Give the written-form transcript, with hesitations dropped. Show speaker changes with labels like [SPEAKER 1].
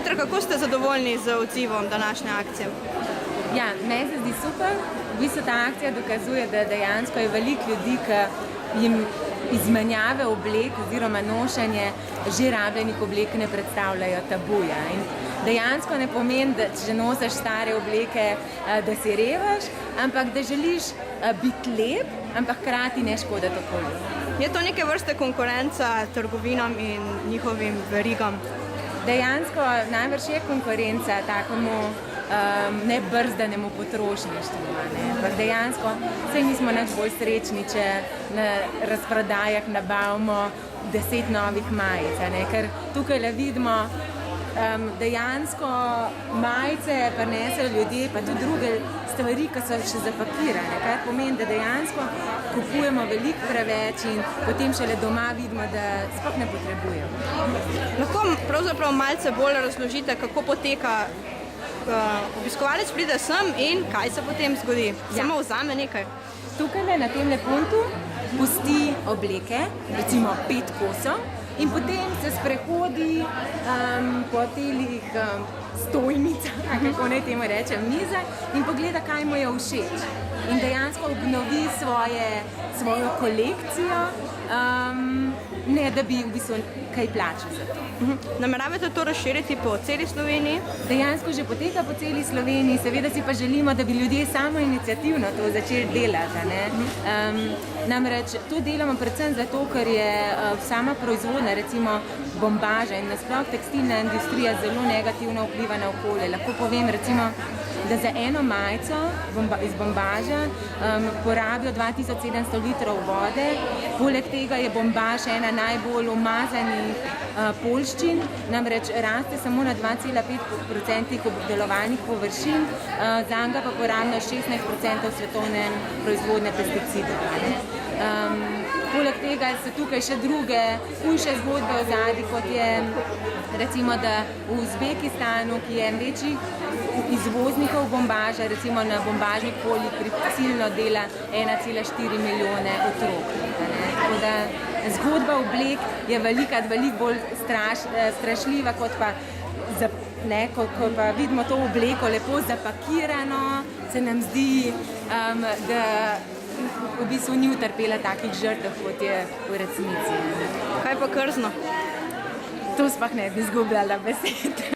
[SPEAKER 1] Petra, kako ste zadovoljni z odzivom današnje akcije?
[SPEAKER 2] Ja, meni se zdi super. V bistvu ta akcija dokazuje, da dejansko je veliko ljudi, ki jim izmenjave oblek oziroma nošenje že rabljenih oblek ne predstavljajo tabuja. In dejansko ne pomeni, da če nosiš stare obleke, da si revaš, ampak da želiš biti lep, ampak hkrati ne škoditi okolju.
[SPEAKER 1] Je to neke vrste konkurenca trgovinam in njihovim verigam?
[SPEAKER 2] Dejansko najbrž je konkurenca takemu nebrzdanemu potrošništvu. Ampak dejansko saj nismo nič bolj srečni, če na razprodajah nabavimo 10 novih majic, ker tukaj le vidimo, dejansko majice prinesejo ljudje, pa tudi druge stvari, ki so še zapakirane, kar pomeni, da dejansko kupujemo veliko preveč in potem šele doma vidimo, da sploh ne potrebujemo.
[SPEAKER 1] Lahko pravzaprav malce bolj razložite, kako poteka obiskovalec pride sem in kaj se potem zgodi? Samo vzame nekaj?
[SPEAKER 2] Tukaj na tem puntu pusti obleke, recimo 5 kosov, in potem se sprehodi po telih stojnicah, kako naj temu rečem, mize, in pogleda, kaj mu je všeč. In dejansko obnovi svojo kolekcijo, ne da bi v bistvu kaj plačal za to.
[SPEAKER 1] Nameravate to razširiti po celi Sloveniji?
[SPEAKER 2] Dejansko že poteka po celi Sloveniji, seveda si pa želimo, da bi ljudje samoiniciativno to začeli delati. Namreč to delamo predvsem zato, ker je sama proizvodnja, recimo bombaža in nasploh tekstilna industrija zelo negativno vpliva na okolje. Lahko povem recimo, da za eno majico iz bombaža porabijo 2700 litrov vode. Poleg tega je bombaž ena najbolj umazanih poljščin, namreč raste samo na 2,5% obdelovalnih površin, zanj pa porabijo 16% svetovne proizvodnje pesticidov. Poleg tega so tukaj še druge hujše zgodbe ozadaj, kot je recimo, da v Uzbekistanu, ki je večjih izvoznikov bombaža, recimo na bombažnih poljih prisilno dela 1,4 milijone otrok. Tako da zgodba oblek je veliko bolj strašljiva, kot pa ko pa vidimo to obleko lepo zapakirano, se nam zdi, da v bistvu ni utrpela takih žrtev, kot je v resnici.
[SPEAKER 1] Kaj pa krzno?
[SPEAKER 2] To sploh ne bi izgubljala besed.